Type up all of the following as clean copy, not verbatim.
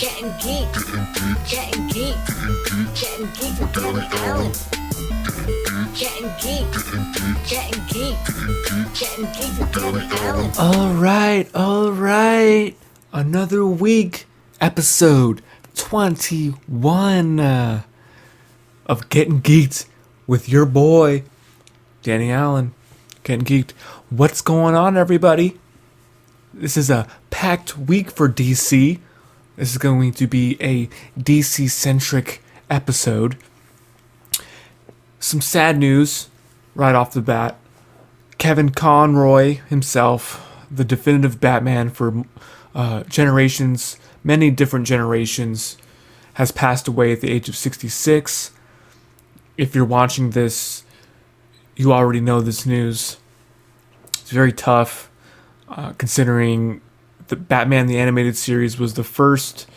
Gettin geek, gettin geek, gettin geek with Danny Allen. Gettin geek, gettin geek, gettin geek with Danny Allen. All right. Another week, episode 21 of Getting Geeked with your boy, Danny Allen. Getting Geeked. What's going on, everybody? This is a packed week for DC. This is going to be a DC-centric episode. Some sad news right off the bat. Kevin Conroy himself, the definitive Batman for generations, many different generations, has passed away at the age of 66. If you're watching this, you already know this news. It's very tough. Considering the Batman the Animated Series was the first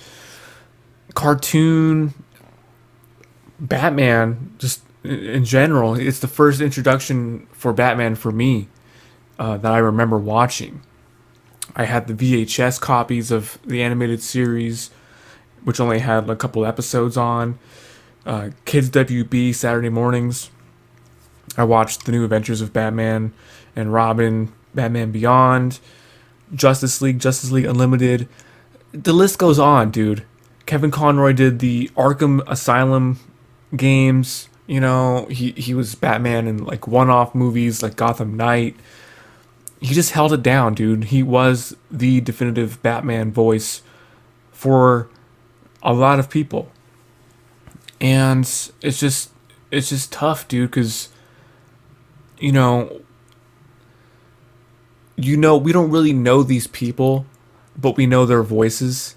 cartoon Batman, just in general, it's the first introduction for Batman for me that I remember watching. I had the VHS copies of the animated series, which only had a couple episodes on. Kids WB Saturday mornings. I watched the New Adventures of Batman and Robin, Batman Beyond, Justice League Unlimited. The list goes on, dude. Kevin Conroy did the Arkham Asylum games. You know, he was Batman in like one-off movies like Gotham Knight. He just held it down, dude. He was the definitive Batman voice for a lot of people. And it's just tough, dude, because you know, we don't really know these people, but we know their voices.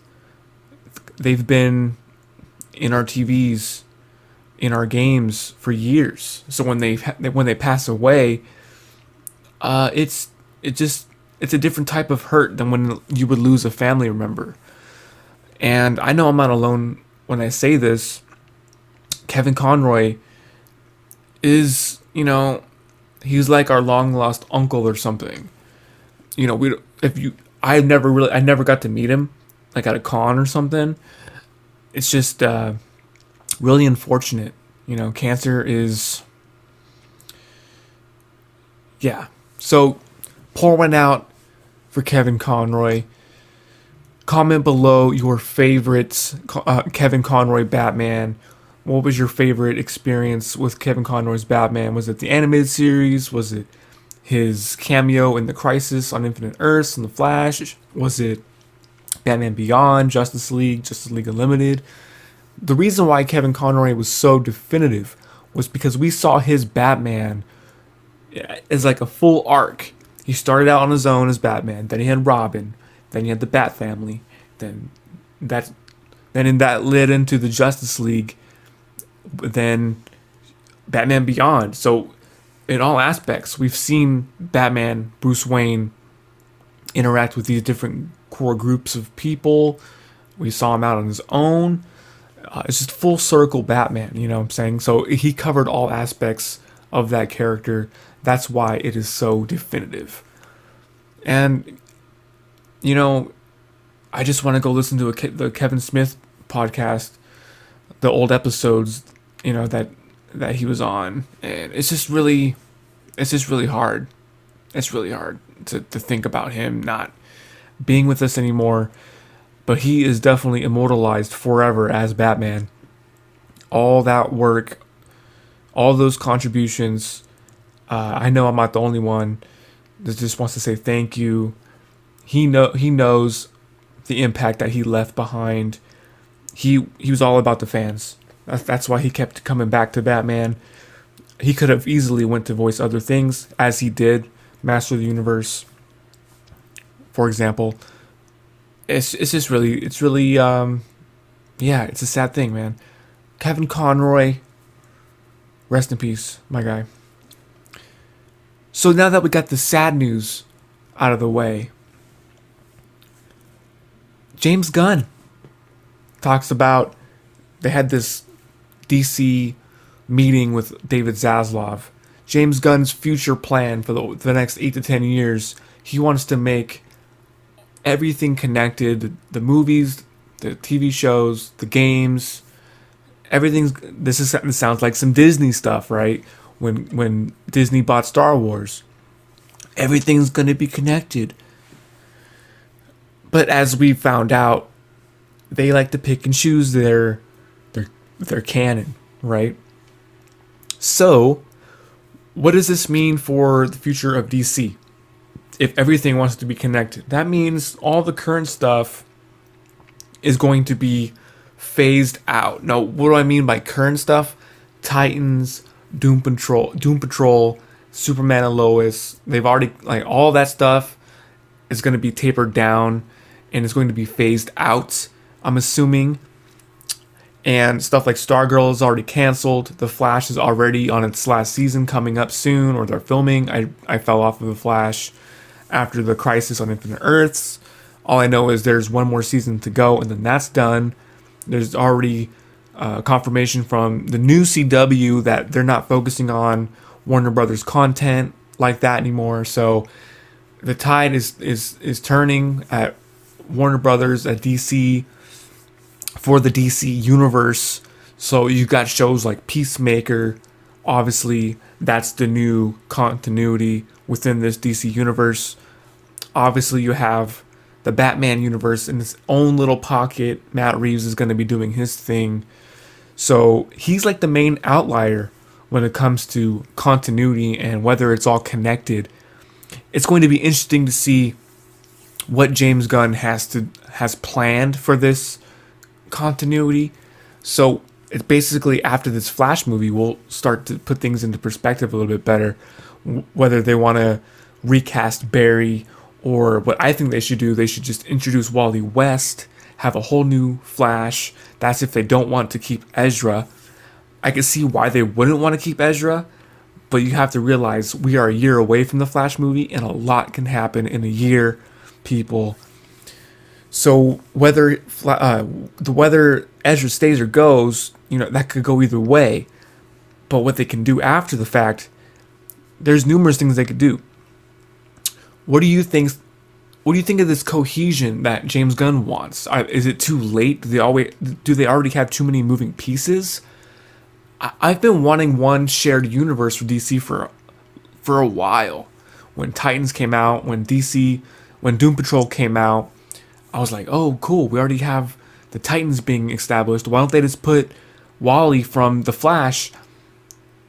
They've been in our TVs, in our games for years. So when they pass away, it's a different type of hurt than when you would lose a family member. And I know I'm not alone when I say this. Kevin Conroy is, he's like our long lost uncle or something. I never got to meet him, like at a con or something. It's just really unfortunate. Cancer is, yeah. So pour one out for Kevin Conroy. Comment below your favorites, Kevin Conroy Batman. What was your favorite experience with Kevin Conroy's Batman? Was it the animated series? Was it his cameo in The Crisis on Infinite Earths and The Flash? Was it Batman Beyond, Justice League Unlimited? The reason why Kevin Conroy was so definitive was because we saw his Batman as like a full arc. He started out on his own as Batman, then he had Robin, then he had the Bat Family, then that led into the Justice League, then Batman Beyond. So in all aspects, we've seen Batman, Bruce Wayne, interact with these different core groups of people. We saw him out on his own. It's just full circle Batman, you know what I'm saying? So he covered all aspects of that character. That's why it is so definitive. And, I just want to go listen to the Kevin Smith podcast, the old episodes, that he was on. And it's just really hard. It's really hard to think about him not being with us anymore. But he is definitely immortalized forever as Batman. All that work, all those contributions. I know I'm not the only one that just wants to say thank you. He knows the impact that he left behind. He was all about the fans. That's why he kept coming back to Batman. He could have easily went to voice other things, as he did, Master of the Universe, for example. It's really, it's a sad thing, man. Kevin Conroy, rest in peace, my guy. So now that we got the sad news out of the way, James Gunn talks about, they had this DC meeting with David Zaslav. James Gunn's future plan for the next 8 to 10 years, he wants to make everything connected, the movies, the TV shows, the games, everything's. This sounds like some Disney stuff, right? When Disney bought Star Wars, everything's going to be connected. But as we found out, they like to pick and choose their canon, right? So, what does this mean for the future of DC? If everything wants to be connected, that means all the current stuff is going to be phased out. Now, what do I mean by current stuff? Titans, Doom Patrol, Superman and Lois. They've already, like, all that stuff is going to be tapered down and it's going to be phased out, I'm assuming. And stuff like Stargirl is already canceled. The Flash is already on its last season, coming up soon, or they're filming. I fell off of The Flash after the Crisis on Infinite Earths. All I know is there's one more season to go, and then that's done. There's already confirmation from the new CW that they're not focusing on Warner Brothers content like that anymore. So the tide is turning at Warner Brothers, at DC, for the DC universe. So you got shows like Peacemaker. Obviously, that's the new continuity within this DC universe. Obviously, you have the Batman universe in its own little pocket. Matt Reeves is going to be doing his thing. So he's like the main outlier when it comes to continuity and whether it's all connected. It's going to be interesting to see what James Gunn has planned for this continuity. So it's basically after this Flash movie, we'll start to put things into perspective a little bit better. Whether they want to recast Barry, or what I think they should do, they should just introduce Wally West, have a whole new Flash. That's if they don't want to keep Ezra. I can see why they wouldn't want to keep Ezra, but you have to realize we are a year away from the Flash movie, and a lot can happen in a year, people. So whether Ezra stays or goes, that could go either way. But what they can do after the fact, there's numerous things they could do. What do you think? What do you think of this cohesion that James Gunn wants? Is it too late? Do they already have too many moving pieces? I've been wanting one shared universe for DC for a while. When Titans came out, when Doom Patrol came out, I was like, oh, cool. We already have the Titans being established. Why don't they just put Wally from the Flash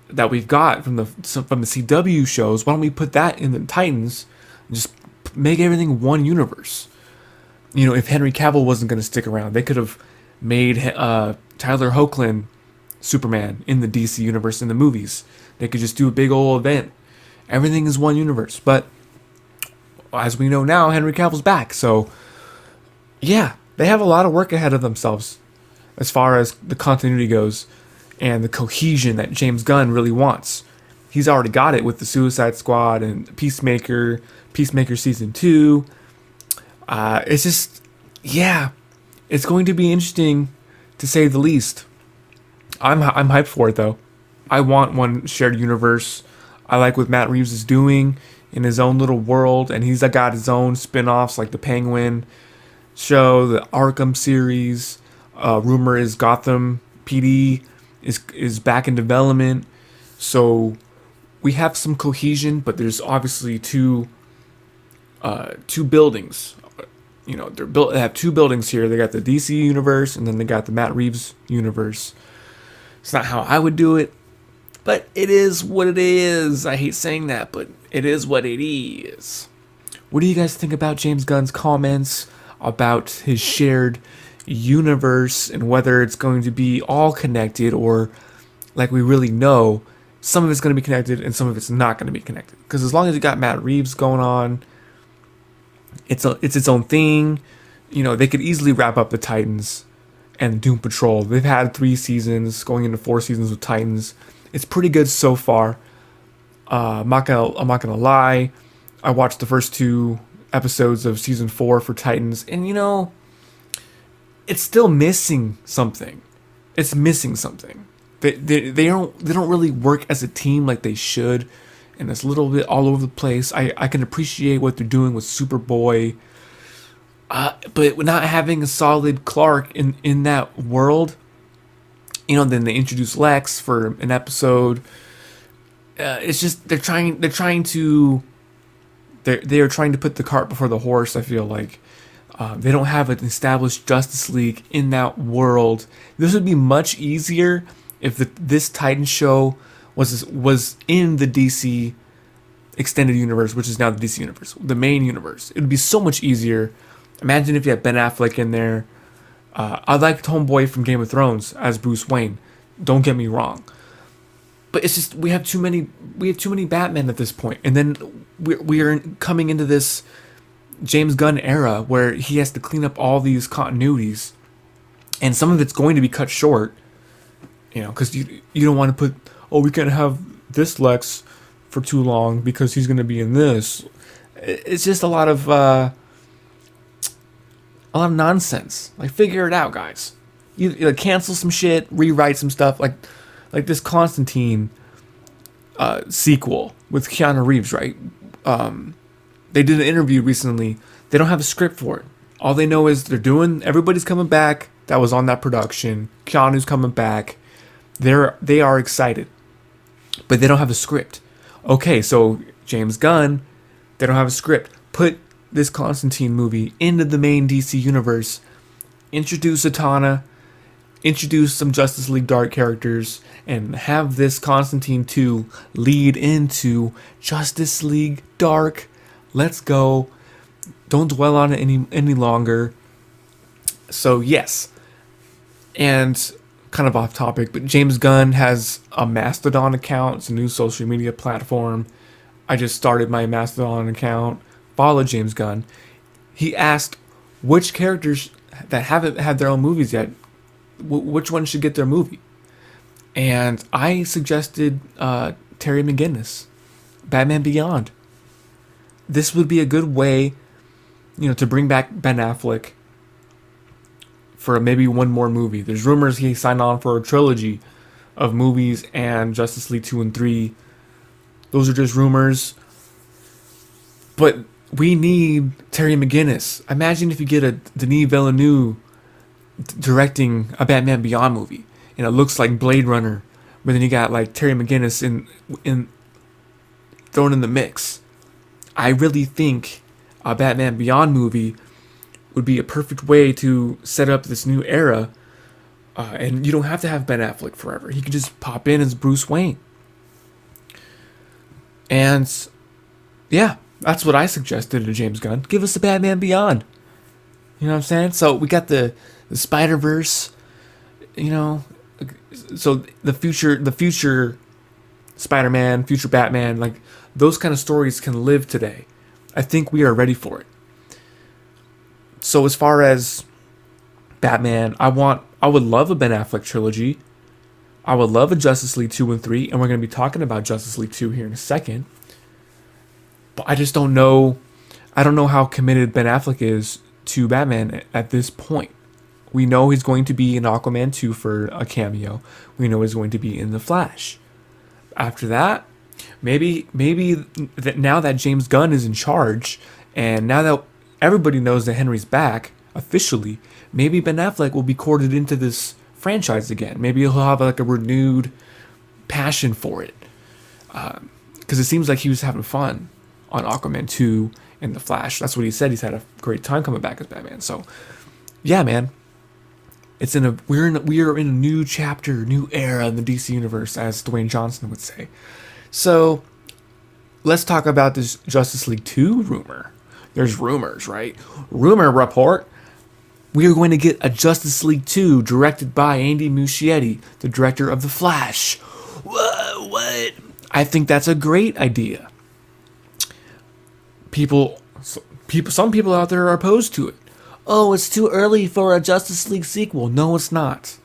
that we've got from the CW shows? Why don't we put that in the Titans? And just make everything one universe. If Henry Cavill wasn't going to stick around, they could have made Tyler Hoechlin Superman in the DC universe in the movies. They could just do a big old event. Everything is one universe. But as we know now, Henry Cavill's back. So, yeah, they have a lot of work ahead of themselves as far as the continuity goes and the cohesion that James Gunn really wants. He's already got it with the Suicide Squad and Peacemaker Season 2. It's just, yeah, it's going to be interesting to say the least. I'm hyped for it, though. I want one shared universe. I like what Matt Reeves is doing in his own little world, and he's got his own spin-offs like the Penguin show, the Arkham series. Rumor is Gotham PD is back in development. So we have some cohesion, but there's obviously two buildings. They have two buildings here. They got the DC universe, and then they got the Matt Reeves universe. It's not how I would do it, but it is what it is. I hate saying that, but it is what it is. What do you guys think about James Gunn's comments about his shared universe and whether it's going to be all connected, or, like we really know, some of it's going to be connected and some of it's not going to be connected? Because as long as you got Matt Reeves going on, it's its own thing. They could easily wrap up the Titans and Doom Patrol. They've had 3 seasons, going into 4 seasons with Titans. It's pretty good so far. I'm not gonna lie. I watched the first 2 episodes of season 4 for Titans, and it's still missing something. It's missing something. They don't really work as a team like they should, and it's a little bit all over the place. I can appreciate what they're doing with Superboy. But not having a solid Clark in that world, then they introduce Lex for an episode. It's just they are trying to put the cart before the horse. I feel like they don't have an established Justice League in that world. This would be much easier if this Titan show was in the DC extended universe, which is now the DC universe, the main universe. It would be so much easier. Imagine if you had Ben Affleck in there. I liked Homeboy from Game of Thrones as Bruce Wayne. Don't get me wrong, but it's just we have too many Batmen at this point, and then we are coming into this James Gunn era where he has to clean up all these continuities, and some of it's going to be cut short. Because you don't want to put, we can't have this Lex for too long because he's going to be in this. It's just a lot of nonsense. Like, figure it out, guys. You cancel some shit, rewrite some stuff, like this Constantine sequel with Keanu Reeves, right? They did an interview recently. They don't have a script for it. All they know is everybody's coming back that was on that production. Keanu's coming back. They are excited, but they don't have a script. Okay, so James Gunn, they don't have a script. Put this Constantine movie into the main DC universe. Introduce Zatanna. Introduce some Justice League Dark characters, and have this Constantine 2 lead into Justice League Dark. Let's go. Don't dwell on it any longer. So yes, and kind of off topic, but James Gunn has a Mastodon account. It's a new social media platform. I just started my Mastodon account. Follow James Gunn. He asked which characters that haven't had their own movies yet, which one should get their movie. And I suggested Terry McGinnis, Batman Beyond. This would be a good way, to bring back Ben Affleck for maybe one more movie. There's rumors he signed on for a trilogy of movies and Justice League 2 and 3. Those are just rumors. But we need Terry McGinnis. Imagine if you get a Denis Villeneuve directing a Batman Beyond movie, and it looks like Blade Runner, but then you got like Terry McGinnis in thrown in the mix. I really think a Batman Beyond movie would be a perfect way to set up this new era, and you don't have to have Ben Affleck forever. He could just pop in as Bruce Wayne. And yeah, that's what I suggested to James Gunn. Give us a Batman Beyond. You know what I'm saying? So we got the Spider-Verse, so the future Spider-Man, future Batman, like those kind of stories can live today. I think we are ready for it. So as far as Batman, I would love a Ben Affleck trilogy. I would love a Justice League 2 and 3, and we're going to be talking about Justice League 2 here in a second. But I just don't know. I don't know how committed Ben Affleck is to Batman at this point. We know he's going to be in Aquaman 2 for a cameo. We know he's going to be in The Flash. After that, maybe that now that James Gunn is in charge, and now that everybody knows that Henry's back officially, maybe Ben Affleck will be courted into this franchise again. Maybe he'll have like a renewed passion for it, because it seems like he was having fun on Aquaman 2 and The Flash. That's what he said. He's had a great time coming back as Batman. So yeah, man, we are in a new chapter, new era in the DC universe, as Dwayne Johnson would say. So let's talk about this Justice League 2 rumor. There's rumors, right? Rumor report. We are going to get a Justice League 2 directed by Andy Muschietti, the director of The Flash. What? I think that's a great idea. Some people out there are opposed to it. Oh, it's too early for a Justice League sequel. No, it's not.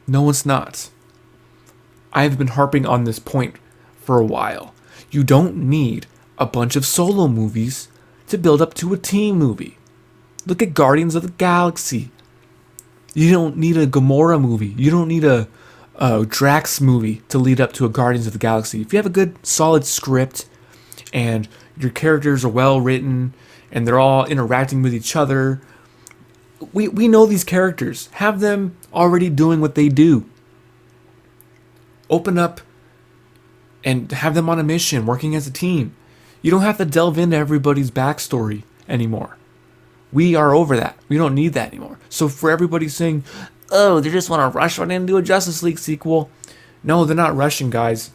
No, it's not. I've been harping on this point for a while. You don't need a bunch of solo movies to build up to a team movie. Look at Guardians of the Galaxy. You don't need a Gamora movie. You don't need a Drax movie to lead up to a Guardians of the Galaxy. If you have a good, solid script and your characters are well written and they're all interacting with each other, We know these characters. Have them already doing what they do. Open up and have them on a mission, working as a team. You don't have to delve into everybody's backstory anymore. We are over that. We don't need that anymore. So for everybody saying, oh, they just want to rush right into a Justice League sequel. No, they're not rushing, guys.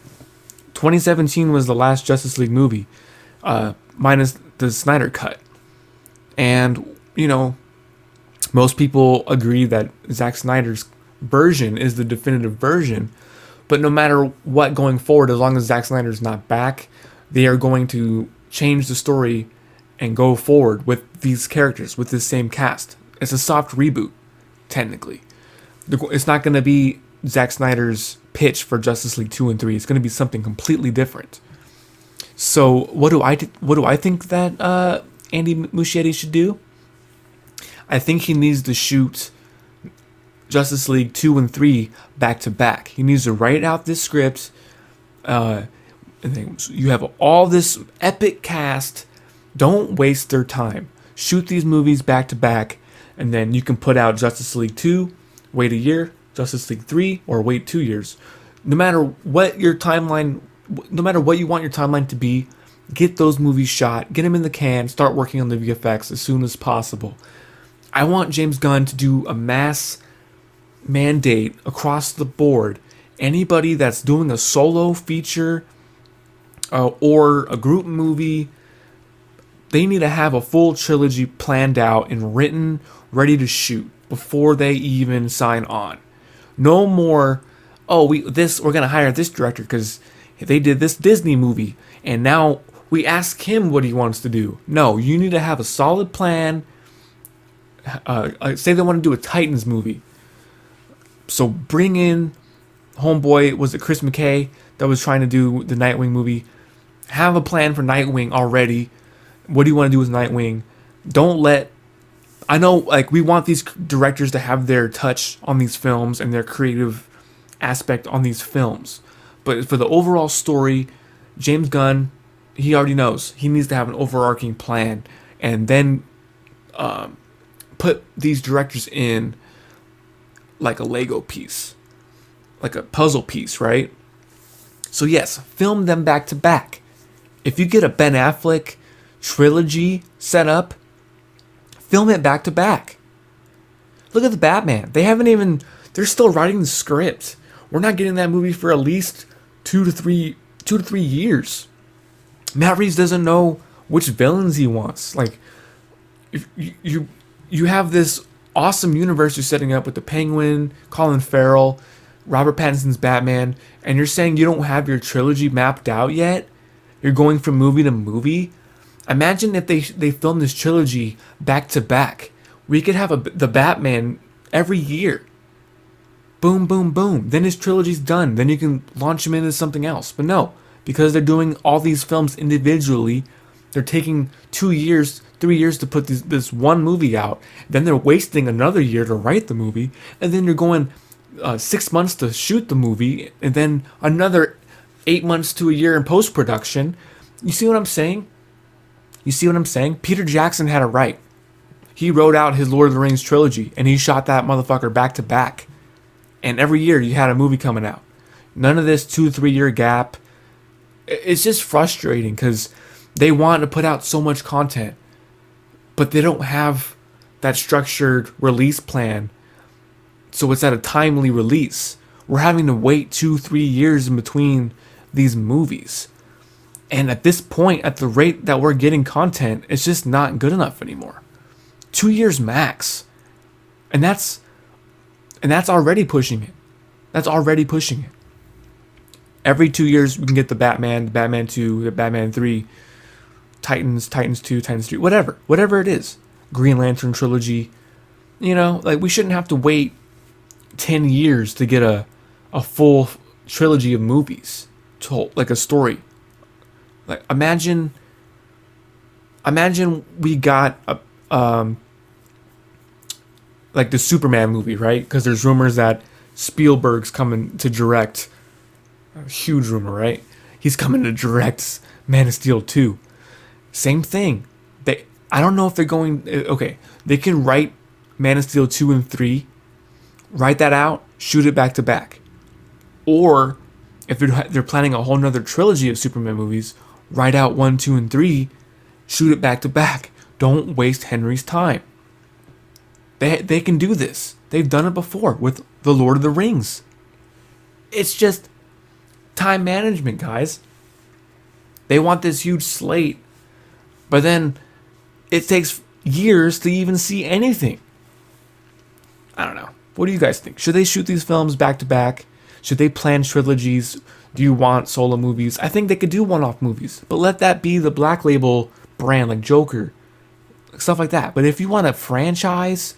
2017 was the last Justice League movie, minus the Snyder Cut. And, you know, most people agree that Zack Snyder's version is the definitive version. But no matter what going forward, as long as Zack Snyder's not back, they are going to change the story and go forward with these characters, with this same cast. It's a soft reboot, technically. It's not going to be Zack Snyder's pitch for Justice League 2 and 3. It's going to be something completely different. So what do I think that Andy Muschietti should do? I think he needs to shoot Justice League 2 and 3 back to back. He needs to write out this script. And then you have all this epic cast. Don't waste their time. Shoot these movies back to back, and then you can put out Justice League 2, wait a year, Justice League 3, or wait 2 years. No matter what your timeline, no matter what you want your timeline to be, get those movies shot, get them in the can, start working on the VFX as soon as possible. I want James Gunn to do a mass mandate across the board. Anybody that's doing a solo feature or a group movie, they need to have a full trilogy planned out and written, ready to shoot before they even sign on. No more, we're gonna hire this director because they did this Disney movie and now we ask him what he wants to do. No, you need to have a solid plan. Say they want to do a Titans movie. So bring in homeboy, was it Chris McKay that was trying to do the Nightwing movie? Have a plan for Nightwing already. What do you want to do with Nightwing? I know, like, we want these directors to have their touch on these films and their creative aspect on these films. But for the overall story, James Gunn, he already knows. He needs to have an overarching plan. And then put these directors in like a Lego piece. Like a puzzle piece, right? So yes, film them back to back. If you get a Ben Affleck trilogy set up, film it back to back. Look at the Batman. They're still writing the script. We're not getting that movie for at least 2 to 3 years. Matt Reeves doesn't know which villains he wants. Like, if you have this awesome universe you're setting up with the Penguin, Colin Farrell, Robert Pattinson's Batman, and you're saying you don't have your trilogy mapped out yet? You're going from movie to movie? Imagine if they filmed this trilogy back to back. We could have the Batman every year. Boom, boom, boom. Then his trilogy's done. Then you can launch him into something else. But no, because they're doing all these films individually, they're taking 2 years, 3 years to put this one movie out. Then they're wasting another year to write the movie. And then you're going 6 months to shoot the movie. And then another 8 months to a year in post-production. You see what I'm saying? Peter Jackson had it right. He wrote out his Lord of the Rings trilogy, and he shot that motherfucker back to back. And every year you had a movie coming out. None of this 2-3 year gap. It's just frustrating because they want to put out so much content, but they don't have that structured release plan. So it's at a timely release. We're having to wait 2-3 years in between these movies. And at this point, at the rate that we're getting content, it's just not good enough anymore. 2 years max. And that's already pushing it. Every 2 years we can get the Batman 2, the Batman 3, Titans 2, Titans 3, whatever it is. Green Lantern trilogy. Like, we shouldn't have to wait 10 years to get a full trilogy of movies told, like a story. Like, imagine we got like the Superman movie, right? Because there's rumors that Spielberg's coming to direct. A huge rumor, right? He's coming to direct Man of Steel 2. Same thing. I don't know if they're going. Okay, they can write Man of Steel 2 and 3, write that out, shoot it back to back. Or if they're planning a whole nother trilogy of Superman movies, write out 1, 2, and 3, shoot it back to back. Don't waste Henry's time. They can do this. They've done it before with The Lord of the Rings. It's just time management, guys. They want this huge slate, but then it takes years to even see anything. I don't know. What do you guys think? Should they shoot these films back to back? Should they plan trilogies? Do you want solo movies? I think they could do one-off movies, but let that be the Black Label brand, like Joker, stuff like that. But if you want a franchise,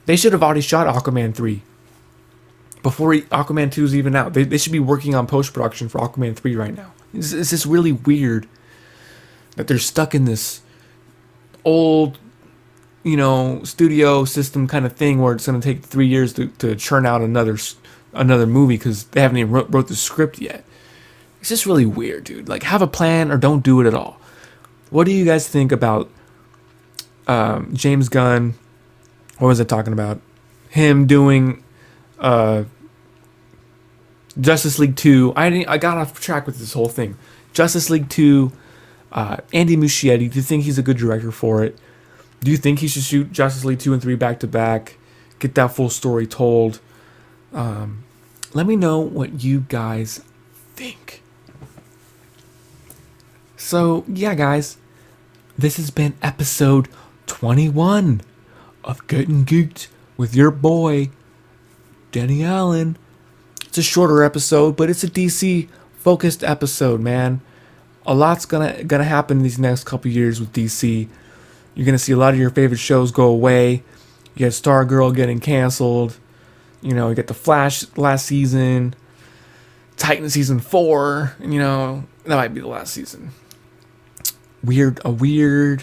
they should have already shot Aquaman 3 before Aquaman 2 is even out. They should be working on post-production for Aquaman 3 right now. It's just really weird that they're stuck in this old, studio system kind of thing where it's going to take 3 years to churn out another movie because they haven't even wrote the script yet. It's just really weird, dude. Like, have a plan or don't do it at all. What do you guys think about James Gunn? What was I talking about? Him doing Justice League 2. I got off track with this whole thing. Justice League 2. Andy Muschietti. Do you think he's a good director for it? Do you think he should shoot Justice League 2 and 3 back to back? Get that full story told. Let me know what you guys think. So, yeah, guys. This has been episode 21 of Gettin Geeked with your boy, Denny Allen. It's a shorter episode, but it's a DC focused episode, man. A lot's gonna happen in these next couple years with DC. You're gonna see a lot of your favorite shows go away. You got Stargirl getting canceled. You get The Flash last season, Titan season 4. That might be the last season. A weird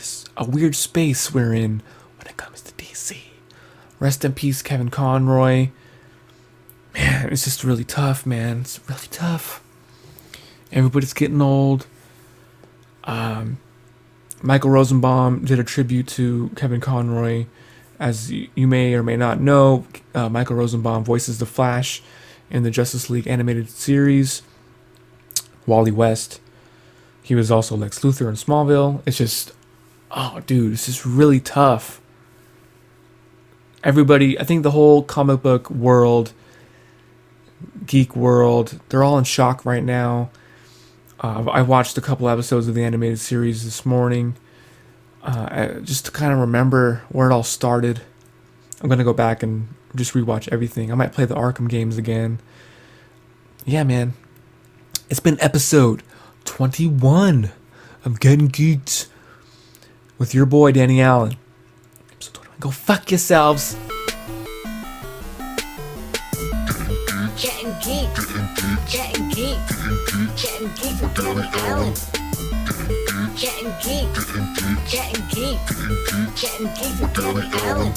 space we're in when it comes to DC. Rest in peace, Kevin Conroy. Man, it's just really tough, man. It's really tough. Everybody's getting old. Michael Rosenbaum did a tribute to Kevin Conroy. As you may or may not know, Michael Rosenbaum voices the Flash in the Justice League animated series. Wally West, he was also Lex Luthor in Smallville. It's just, it's just really tough. Everybody, I think the whole comic book world, geek world, they're all in shock right now. I watched a couple episodes of the animated series this morning, just to kind of remember where it all started. I'm going to go back and just rewatch everything. I might play the Arkham games again. Yeah, man. It's been episode 21 of Gettin Geeked with your boy, Danny Allen. Episode 21. Go fuck yourselves. Gettin Geeked. Gettin Geeked. Gettin Geeked with Danny Allen. Gettin Geeked. Gettin Geeked. Gettin Geeked with Danny Allen.